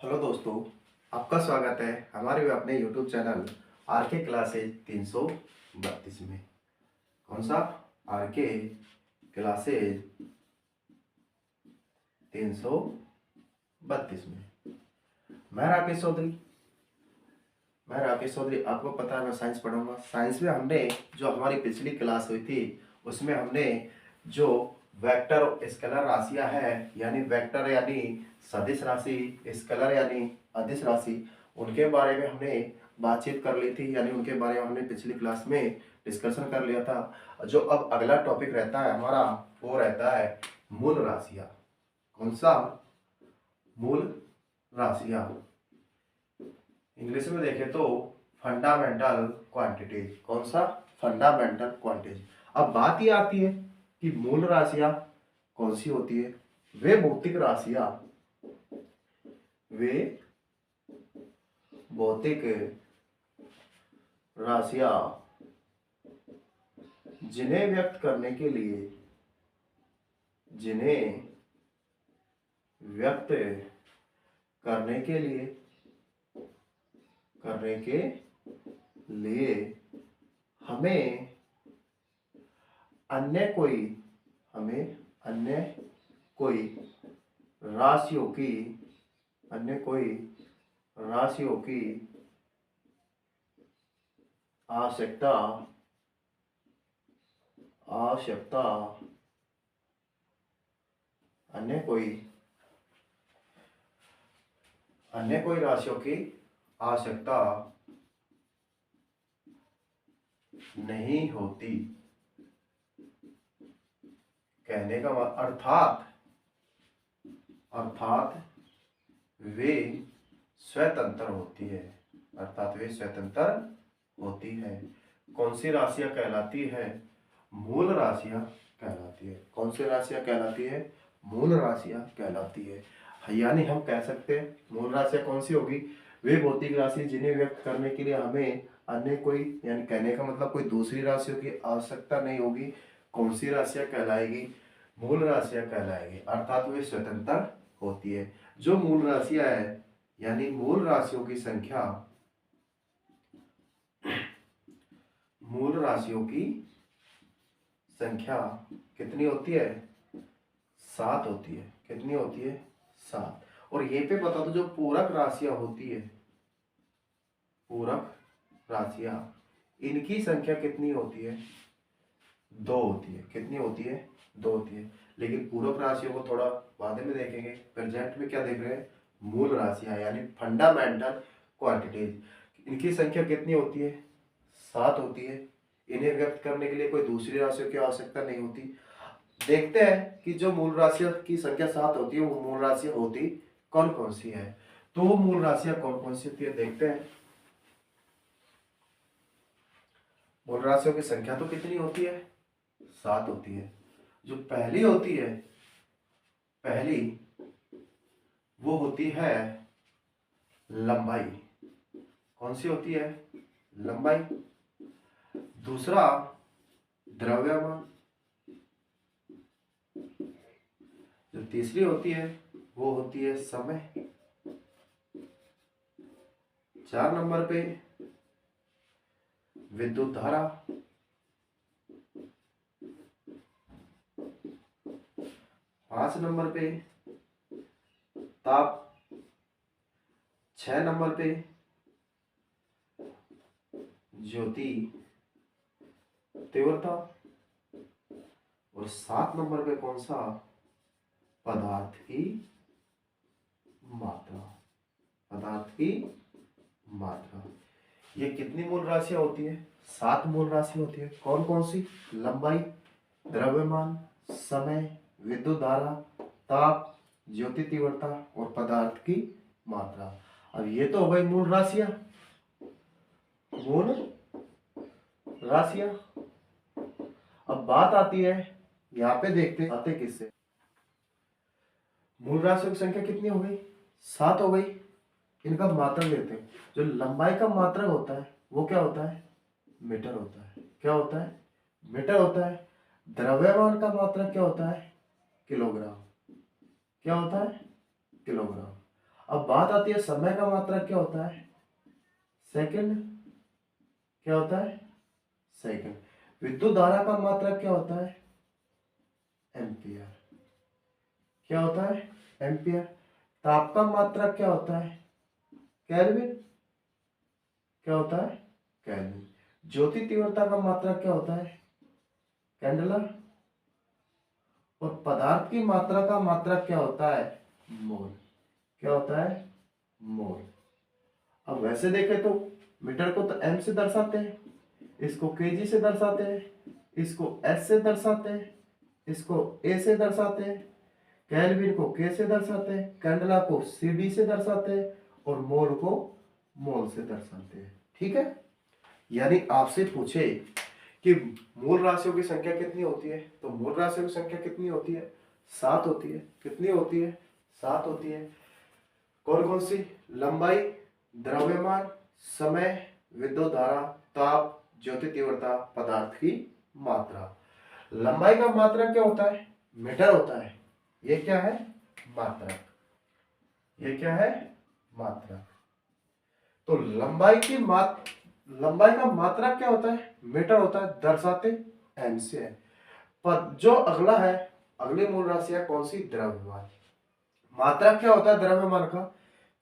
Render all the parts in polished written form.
Hello दोस्तों, आपका स्वागत है हमारे अपने यूट्यूब चैनल आर के क्लासेज 332 में। कौन सा? आर के क्लासेज 332 में। मैं राकेश चौधरी आपको पता है मैं साइंस पढ़ाऊंगा। साइंस में हमने जो हमारी पिछली क्लास हुई थी उसमें हमने जो वेक्टर और स्केलर राशियां हैं, यानी वेक्टर यानी सदिश राशि, स्केलर यानी अदिश राशि, उनके बारे में हमने बातचीत कर ली थी, यानी उनके बारे में हमने पिछली क्लास में डिस्कशन कर लिया था। जो अब अगला टॉपिक रहता है हमारा वो रहता है मूल राशियां। कौन सा? मूल राशियां। इंग्लिश में देखें तो फंडामेंटल क्वांटिटीज। कौन सा? Fundamental quantities. अब बात ये आती है कि मूल राशियां कौन सी होती है? वे भौतिक राशियां, वे भौतिक राशियां जिन्हें व्यक्त करने के लिए, जिन्हें व्यक्त करने के लिए हमें अन्य कोई राशियों की आवश्यकता अन्य कोई राशियों की आवश्यकता नहीं होती। कहने का अर्थात वे स्वतंत्र होती है। कौन सी राशियां कहलाती है? मूल राशियां कहलाती है। कौन सी राशियां कहलाती है? मूल राशियां कहलाती है। यानी हम कह सकते हैं मूल राशियां कौन सी होगी? वे भौतिक राशि जिन्हें व्यक्त करने के लिए हमें अन्य कोई, यानी कहने का मतलब कोई दूसरी राशियों की आवश्यकता नहीं होगी। कौन सी राशियां कहलाएगी? मूल राशियां कहलाएगी, अर्थात वे स्वतंत्र होती है। जो मूल राशियां है, यानी मूल राशियों की संख्या, मूल राशियों की संख्या कितनी होती है? 7 होती है। कितनी होती है? 7। और ये पे बता दो जो पूरक राशियां होती है, पूरक राशियां, इनकी संख्या कितनी होती है? 2 होती है। कितनी होती है? 2 होती है। लेकिन पूरक राशियों को थोड़ा बाद में देखेंगे। प्रेजेंट में क्या देख रहे हैं? मूल राशियां यानी फंडामेंटल क्वांटिटीज, इनकी संख्या कितनी होती है? 7 होती है। इन्हें व्यक्त करने के लिए कोई दूसरी राशियों की आवश्यकता नहीं होती। देखते हैं कि जो मूल राशियों की संख्या 7 होती है वो मूल राशियां होती कौन कौन सी है। तो वो मूल राशियां कौन कौन सी होती है देखते हैं। मूल राशियों की संख्या तो कितनी होती है? 7 होती है। जो पहली होती है, पहली वो होती है लंबाई। कौन सी होती है? लंबाई। दूसरा द्रव्यमान। जो तीसरी होती है वो होती है समय। 4 नंबर पे विद्युत धारा। 5 नंबर पे ताप। 6 नंबर पे ज्योति तीव्रता। और 7 नंबर पे कौन सा? पदार्थ की मात्रा। पदार्थ की मात्रा। ये कितनी मूल राशियां होती है? 7 मूल राशि होती है। कौन कौन सी? लंबाई, द्रव्यमान, समय, विद्युत धारा, ताप, ज्योति तीव्रता और पदार्थ की मात्रा। अब ये तो हो गई मूल राशियां। मूल राशियां। अब बात आती है, यहाँ पे देखते आते किससे। मूल राशियों की संख्या कितनी हो गई? 7 हो गई। इनका मात्रक लेते हैं। जो लंबाई का मात्रक होता है वो क्या होता है? मीटर होता है। क्या होता है? मीटर होता है। द्रव्यमान का मात्रक क्या होता है? किलोग्राम। क्या होता है? किलोग्राम। अब बात आती है समय का मात्रक क्या होता है, सेकंड। क्या होता है, सेकंड। विद्युत धारा का मात्रक क्या होता है, एम्पियर। क्या होता है, एम्पियर। ताप का मात्रक क्या होता है, केल्विन। क्या होता है, केल्विन। ज्योति तीव्रता का मात्रक क्या होता है, कैंडला। और पदार्थ की मात्रा का मात्रक क्या होता है, मोल। क्या होता है, मोल। अब वैसे देखें तो मीटर को तो एम से दर्शाते हैं, इसको केजी से दर्शाते हैं, इसको एस से दर्शाते हैं, इसको ए से दर्शाते हैं, केल्विन को के से दर्शाते हैं, कैंडला को सीडी से दर्शाते हैं, और मोल को मोल से दर्शाते हैं। ठीक है। यानी आपसे पूछे कि मूल राशियों की संख्या कितनी होती है, तो मूल राशियों की संख्या कितनी होती है, 7 होती है। कितनी होती है, 7 होती है। कौन कौन सी, लंबाई, द्रव्यमान, समय, विद्युत धारा, ताप, ज्योति तीव्रता, पदार्थ की मात्रा। लंबाई का मात्रक क्या होता है, मीटर होता है। ये क्या है, मात्रक। ये क्या है, मात्रक। तो लंबाई का मात्रक क्या होता है, मीटर होता है, दर्शाते एम से है। पर जो अगला है, अगली मूल राशि है कौन सी, द्रव्यमान। मात्रक क्या होता है द्रव्यमान का,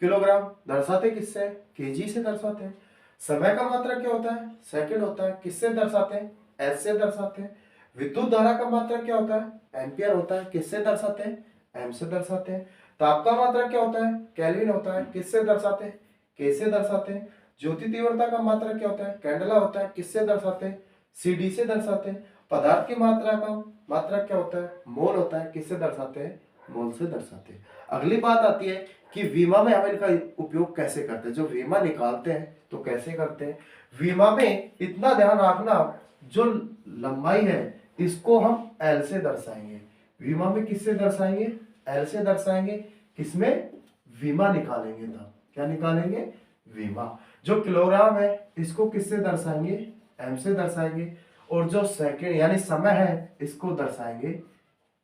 किलोग्राम। दर्शाते किससे, केजी से दर्शाते हैं। समय का मात्रक क्या होता है, सेकंड होता है। किससे दर्शाते हैं, एस से दर्शाते हैं। विद्युत धारा का मात्रक क्या होता है, एम्पियर होता है। किससे दर्शाते हैं, एम से दर्शाते हैं। ताप का मात्रक क्या होता है, केल्विन होता है। किससे दर्शाते हैं, के से दर्शाते हैं। ज्योति तीव्रता का मात्रक क्या होता है, कैंडला होता है। किससे दर्शाते हैं, सीडी से दर्शाते हैं। पदार्थ की मात्रा का मात्रक क्या होता है, मोल होता है। किससे दर्शाते हैं, मोल से दर्शाते हैं। अगली बात आती है कि विमा में हम इनका उपयोग कैसे करते हैं। जो विमा निकालते हैं तो कैसे करते हैं, विमा में इतना ध्यान रखना, जो लंबाई है इसको हम एल से दर्शाएंगे। विमा में किससे दर्शाएंगे, एल से दर्शाएंगे। किसमें, विमा निकालेंगे तब। क्या निकालेंगे, विमा। जो किलोग्राम है इसको किससे दर्शाएंगे, एम से दर्शाएंगे। और जो सेकंड यानी समय है इसको दर्शाएंगे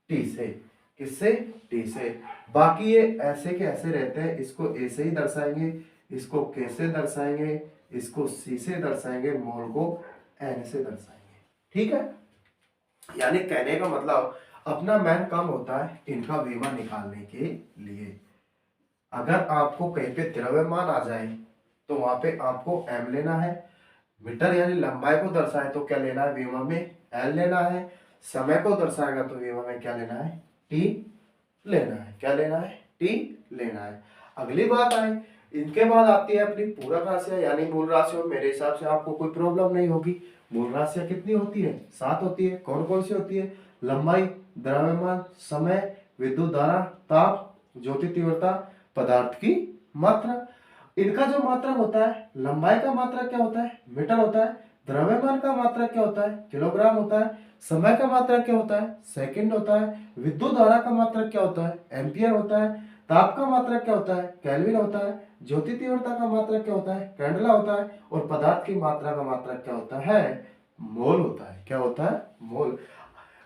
टी से। किससे, टी से। बाकी ये ऐसे के ऐसे रहते हैं, इसको ए से ही दर्शाएंगे, इसको के से दर्शाएंगे, इसको सी से दर्शाएंगे, मोल को एन से दर्शाएंगे। ठीक है। यानी कहने का मतलब अपना मैन काम होता है इनका विमा निकालने के लिए। अगर आपको कहीं पे द्रव्यमान आ जाए तो वहां पे आपको एम लेना है। मीटर यानी लंबाई को दर्शाए तो क्या लेना है, विमा में एल लेना है। समय को दर्शाएगा तो विमा में क्या लेना है, टी लेना है। क्या लेना है, टी लेना है। अगली बात आए, इनके बाद आती है अपनी पूरक राशियां यानी मूल राशियों। मेरे हिसाब से आपको कोई प्रॉब्लम नहीं होगी। मूल राशियां कितनी होती है, 7 होती है। कौन कौन सी होती है, लंबाई, द्रव्यमान, समय, विद्युत धारा, ताप, ज्योति तीव्रता, पदार्थ की मात्रा। इनका जो मात्रक होता है, लंबाई का मात्रक क्या होता है, मीटर होता है। द्रव्यमान का मात्रक क्या होता है, किलोग्राम होता है। समय का मात्रक क्या होता है, सेकंड होता है। विद्युत धारा का मात्रक क्या होता है, एम्पियर होता है। ताप का मात्रक क्या होता है, केल्विन होता है। ज्योति तीव्रता का मात्रक क्या होता है, कैंडला होता है। और पदार्थ की मात्रा का मात्रक क्या होता है, मोल होता है। क्या होता है, मोल।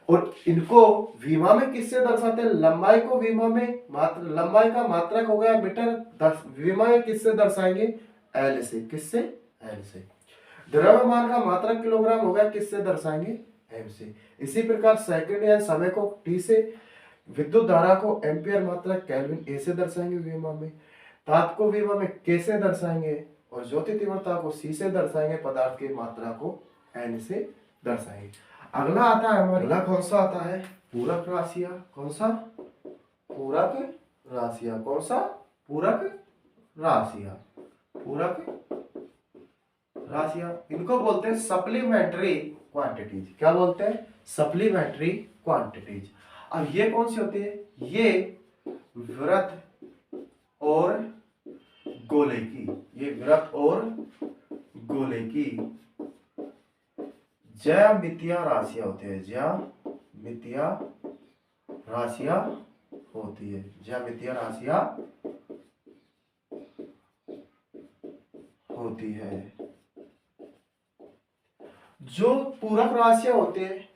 और इनको विमा में किससे दर्शाते हैं, लंबाई को विमा में मात्र, लंबाई का मात्रक हो गया मीटर, विमा में किससे दर्शाएंगे, एल से। किससे, एल से। द्रव्यमान का मात्रक किलोग्राम हो गया, किससे दर्शाएंगे, एम से। इसी प्रकार सेकंड या समय को टी से, विद्युत धारा को एम्पियर, मात्रक केल्विन, ए से दर्शाएंगे विमा में। ताप को विमा में के से दर्शाएंगे, और ज्योति तीव्रता को सी से दर्शाएंगे। पदार्थ की मात्रा को एन से दर्शाएंगे। अगला आता है हमारा, अगला कौन सा आता है, पूरक राशियां। कौन सा, पूरक राशियां। कौन सा, पूरक राशियां। पूरक राशियां, इनको बोलते हैं सप्लीमेंट्री क्वांटिटीज। क्या बोलते हैं, सप्लीमेंट्री क्वांटिटीज। अब ये कौन सी होती है, ये वृत्त और गोले की, ये वृत्त और गोले की ज्यामितीय राशियां होती है। ज्यामितीय राशियां होती है, ज्यामितीय राशियां होती है। जो पूरक राशियां होते हैं,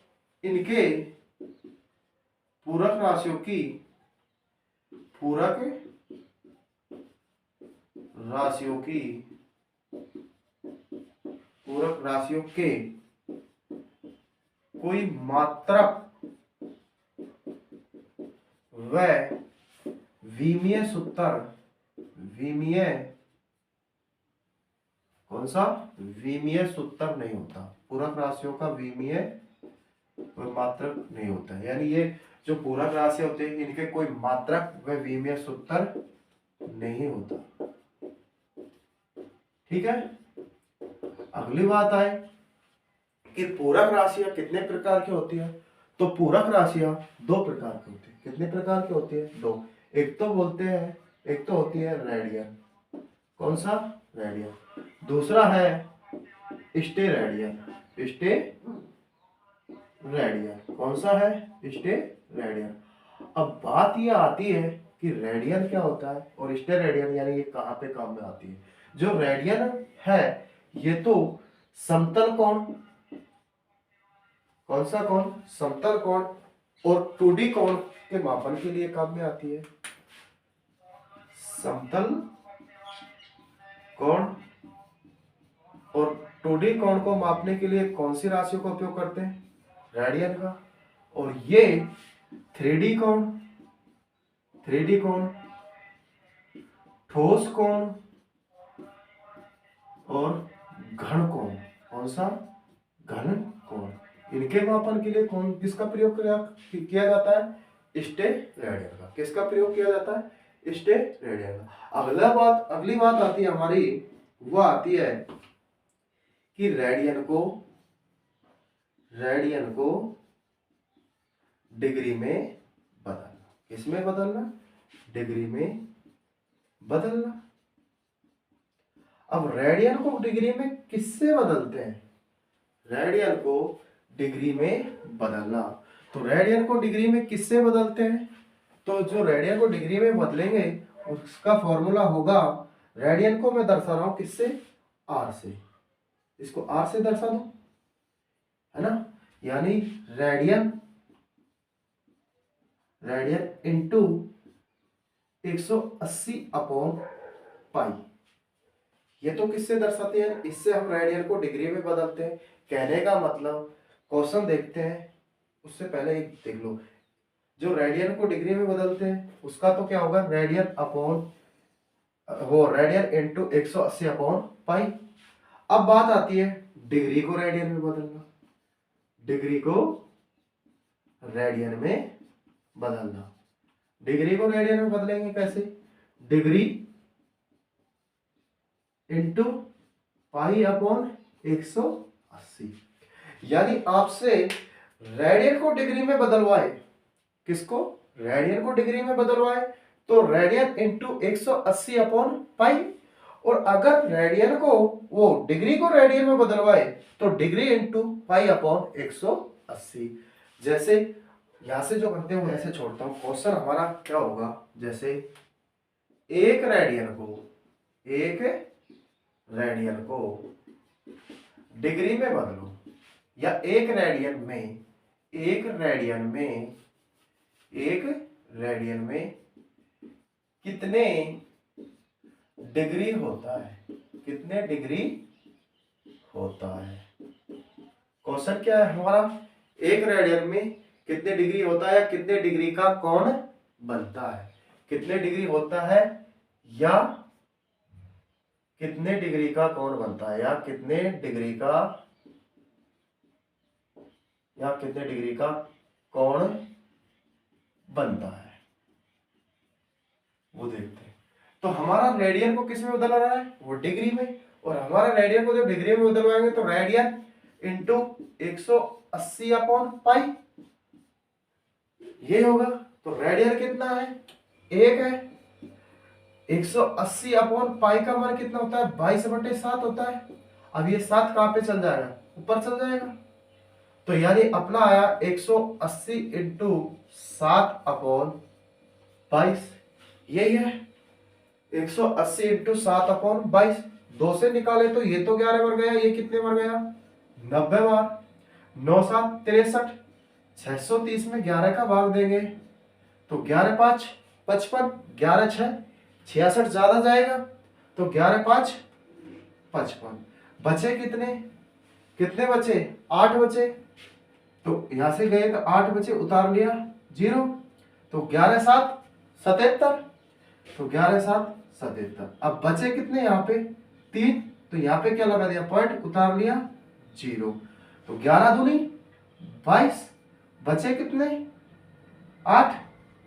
इनके पूरक राशियों की पूरक राशियों की पूरक राशियों के कोई मात्रक व विमीय सूत्र, विमीय, कौन सा, विमीय सूत्र नहीं होता। पूरक राशियों का विमीय कोई मात्रक नहीं होता, यानी ये जो पूरक राशि होते हैं इनके कोई मात्रक व विमीय सूत्र नहीं होता। ठीक है। अगली बात आए कि पूरक राशियां कितने प्रकार की होती है। तो पूरक राशियां दो प्रकार की होती है। कितने प्रकार की होती है? दो। एक तो बोलते हैं, एक तो होती है रेडियन, कौन सा, रेडियन। दूसरा है स्टेरेडियन, स्टेरेडियन, कौन सा है, स्टेरेडियन। अब बात ये आती है कि रेडियन क्या होता है और स्टेरेडियन यानी ये कहाँ पे काम में आती है। जो रेडियन है ये तो समतल कोण, कौन सा कोण, समतल कोण और 2D कोण के मापन के लिए काम में आती है। समतल कोण और 2D कोण को मापने के लिए कौन सी राशियों का उपयोग करते हैं, रेडियन का। और ये 3D कोण, 3D कोण, ठोस कोण और घन कोण, कौन सा, घन कोण, इनके मापन के लिए कौन, किसका प्रयोग किया जाता है, स्टेरेडियन का। किसका प्रयोग किया जाता है, स्टेरेडियन का। अगली बात आती है हमारी, वो आती है कि रेडियन को डिग्री में बदलना। किसमें बदलना, डिग्री में बदलना। अब रेडियन को डिग्री में किससे बदलते हैं, रेडियन को डिग्री में बदलना। तो रेडियन को डिग्री में किससे बदलते हैं, तो जो रेडियन को डिग्री में बदलेंगे उसका फॉर्मूला होगा, रेडियन को मैं दर्शा रहा हूं किससे, आर से। इसको आर से दर्शा दो, है ना, यानी रेडियन इंटू 180 अपॉन पाई। ये तो किससे दर्शाते हैं, इससे हम रेडियन को डिग्री में बदलते हैं। कहने का मतलब, क्वेश्चन देखते हैं उससे पहले एक देख लो, जो रेडियन को डिग्री में बदलते हैं उसका तो क्या होगा, रेडियन अपॉन, वो रेडियन इंटू 180 अपॉन पाई। अब बात आती है डिग्री को रेडियन में बदलना, डिग्री को रेडियन में बदलना। डिग्री को रेडियन में बदलेंगे कैसे, डिग्री इंटू पाई अपॉन 180, यानी आपसे रेडियन को डिग्री में बदलवाए, किसको, रेडियन को डिग्री में बदलवाए तो रेडियन इंटू 180 अपॉन पाई। और अगर रेडियन को, वो डिग्री को रेडियन में बदलवाए तो डिग्री इंटू पाई अपॉन 180। जैसे यहां से जो करते हैं वो ऐसे छोड़ता हूं। क्वेश्चन हमारा क्या होगा, जैसे एक रेडियन को डिग्री में बदलो, या एक रेडियन में कितने डिग्री होता है, कितने डिग्री होता है। क्वेश्चन क्या है हमारा, एक रेडियन में कितने डिग्री होता है, कितने डिग्री का कोण बनता है, कितने डिग्री होता है या कितने डिग्री का कोण बनता है, या कितने डिग्री का कोण बनता है, वो देखते हैं। तो हमारा रेडियन को किस में बदल रहा है, वो डिग्री में। और हमारा रेडियन को जब डिग्री में बदलवाएंगे तो रेडियन इंटू 180 अपॉन पाई ये होगा। तो रेडियन कितना है, एक है। 180 अपॉन पाई का मान कितना होता है, 22/7 होता है। अब ये 7 कहां पे चल जाएगा, ऊपर चल जाएगा। तो यानी अपना आया 180 इंटू 7 अपॉन 22, यही है 180 इंटू 7 अपॉन 22। 2 से निकाले तो ये तो 11 बार गया, ये कितने बार गया, 90 बार। 9 7 63, 630 में 11 का भाग देंगे तो 11 5 55, 11 6 66 ज्यादा जाएगा तो 11 5 55। बचे कितने, कितने बचे, 8 बचे। तो यहां से गए तो 8 बचे, उतार लिया 0। तो 11 7 77। तो 11 7 77। अब बचे कितने यहाँ पे 3। तो यहाँ पे क्या लगा दिया, पॉइंट, उतार लिया 0। तो 11 दूनी 22। बचे कितने 8।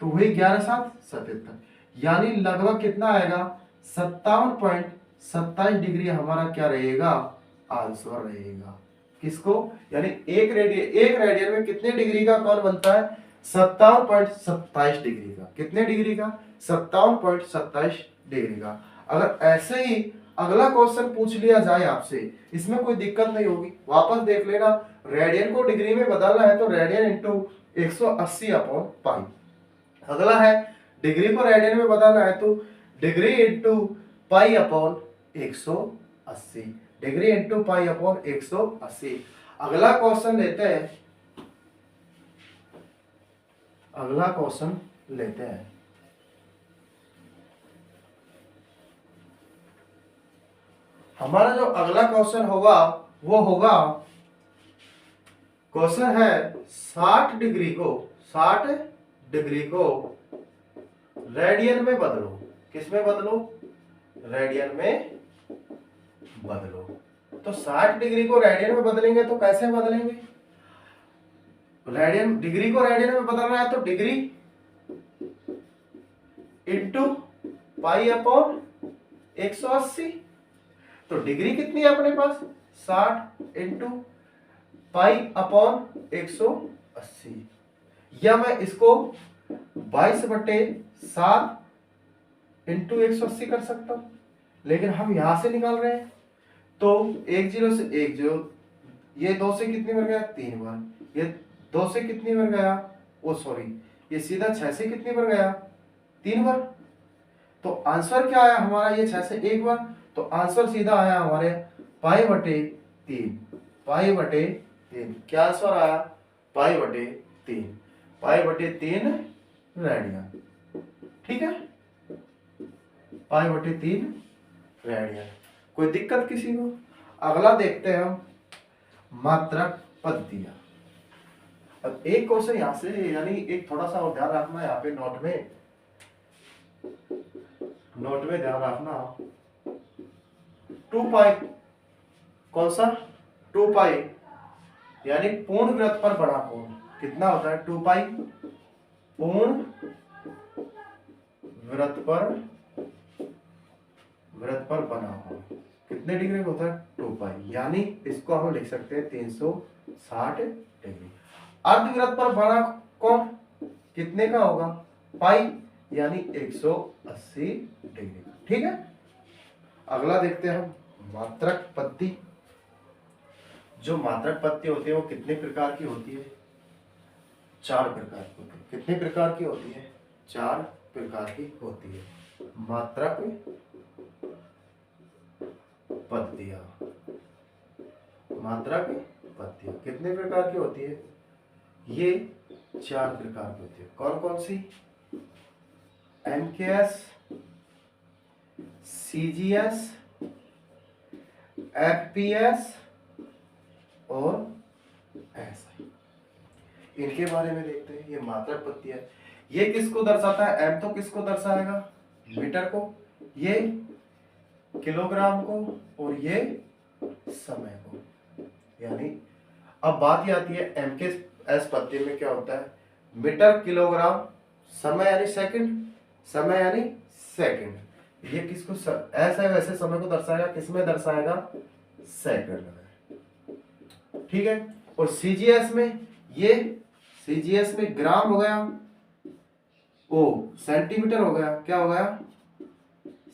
तो वही 11 7 77। यानी लगभग कितना आएगा 57.27 डिग्री हमारा क्या रहेगा, आंसर रहेगा। किसको, यानी एक रेडियन में कितने डिग्री का कोण बनता है, 57.27 डिग्री का। कितने डिग्री का, 57.27 डिग्री का। अगर ऐसे ही अगला क्वेश्चन पूछ लिया जाए आपसे, इसमें कोई दिक्कत नहीं होगी, वापस देख लेना। रेडियन को डिग्री में बदलना है तो रेडियन इंटू 180/पाई। अगला है डिग्री को रेडियन में बदलना है तो degree into pi. Degree into pi. अगला क्वेश्चन लेते हैं, अगला क्वेश्चन लेते हैं। हमारा जो अगला क्वेश्चन होगा वो होगा, क्वेश्चन है 60 डिग्री को रेडियन में बदलो। किस में बदलो, रेडियन में बदलो। तो 60 डिग्री को रेडियन में बदलेंगे तो कैसे बदलेंगे, रेडियन, डिग्री को रेडियन में बदलना है तो डिग्री इंटू पाई/180। तो डिग्री कितनी है अपने पास 60 इंटू पाई/180। या मैं इसको 22/7 इंटू 180 कर सकता हूं, लेकिन हम यहां से निकाल रहे हैं तो 1 0 से 1 0, ये 2 से कितनी बार गया 3 बार, ये 2 से कितनी बार गया, ओ सॉरी, ये सीधा 6 से कितनी बार गया 3 बार। तो आंसर क्या आया हमारा, ये 6 से 1 बार, तो आंसर सीधा आया हमारे पाई/3। पाई/3 क्या आंसर आया, पाई/3। पाई/3 रेडियन। ठीक है, पाई/3 रेडियन। कोई दिक्कत किसी को। अगला देखते हैं हम, मात्रक पद्धतियां। अब एक क्वेश्चन यहां से, यानी एक थोड़ा सा और ध्यान रखना यहाँ पे, नोट में ध्यान रखना। 2 पाई, कौन सा 2 पाई, यानी पूर्ण वृत्त पर बड़ा कोण कितना होता है, 2 पाई पूर्ण वृत्त पर बना कोण कितने डिग्री का होता है 2 पाई, यानी इसको हम लिख सकते हैं 360 डिग्री। अर्धवृत्त पर बना कोण कितने का होगा, पाई, यानी 180 डिग्री। ठीक है, अगला देखते हैं हम, मात्रक पद्धति। जो मात्रक पद्धति होती है वो कितने प्रकार की होती है, 4 प्रकार की होती है। कितने प्रकार की होती है, 4 प्रकार की होती है मात्रक पद्धतियां। मात्रक पद्धतियां कितने प्रकार की होती है, ये 4 प्रकार की होती है। कौन कौन सी, MKS, CGS, FPS और SI। इनके बारे में देखते हैं। ये मात्रक पद्धतियां, ये किसको दर्शाता है, M तो किसको दर्शाएगा, मीटर को, ये किलोग्राम को, और ये समय को। यानी अब बात ये आती है MKS पद्धति में क्या होता है, मीटर किलोग्राम, समय यानी सेकंड। ये किसको ऐसे वैसे समय को दर्शाएगा, किसमें दर्शाएगा, सेकंड में। ठीक है, और CGS में ग्राम हो गया, ओ सेंटीमीटर हो गया, क्या हो गया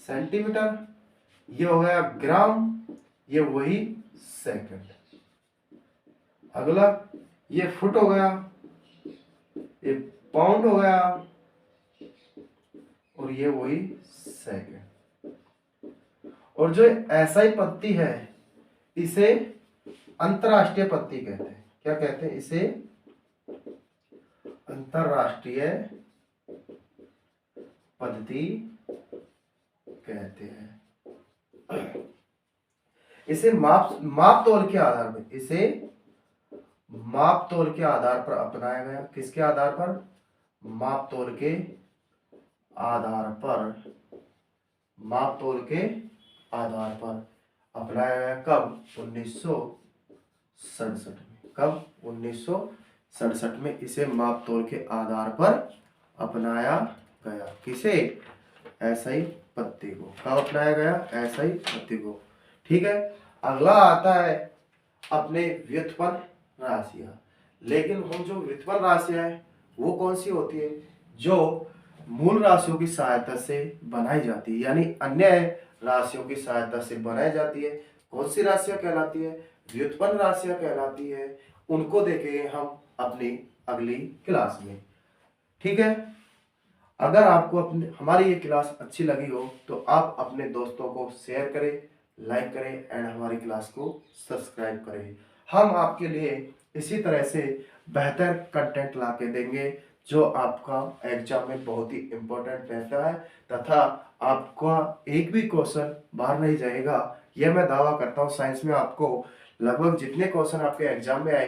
सेंटीमीटर, ये हो गया ग्राम, ये वही सेकंड। अगला ये फुट हो गया, ये पाउंड हो गया, और ये वही सेकंड। और जो SI पद्धति है इसे अंतरराष्ट्रीय पद्धति कहते हैं। क्या कहते हैं, इसे अंतरराष्ट्रीय पद्धति कहते हैं। इसे माप तोल के आधार पर, इसे माप तोल के आधार पर अपनाया गया। किसके आधार पर? माप तोल के आधार पर, माप तोल के आधार पर अपनाया गया। कब? 1967 में। कब? 1967 में इसे माप तोल के आधार पर अपनाया गया। किसे? एसआई पत्ती को। कब अपनाया गया? एसआई पत्ती को। ठीक है। अगला आता है अपने व्युत्पन्न राशियां। लेकिन वो जो व्युत्पन्न राशियां है वो कौन सी होती है? जो मूल राशियों की सहायता से बनाई जाती है, यानी अन्य राशियों की सहायता से बनाई जाती है। कौन सी राशियां कहलाती है? व्युत्पन्न राशियां कहलाती है। उनको देखेंगे हम अपनी अगली क्लास में। ठीक है। अगर आपको अपने हमारी ये क्लास अच्छी लगी हो तो आप अपने दोस्तों को शेयर करें, लाइक करें एंड हमारी क्लास को सब्सक्राइब करें। हम आपके लिए इसी तरह से बेहतर कंटेंट ला के देंगे जो आपका एग्जाम में बहुत ही इम्पोर्टेंट रहता है, तथा आपका एक भी क्वेश्चन बाहर नहीं जाएगा। यह मैं दावा करता हूँ। साइंस में आपको लगभग जितने क्वेश्चन आपके एग्जाम में आए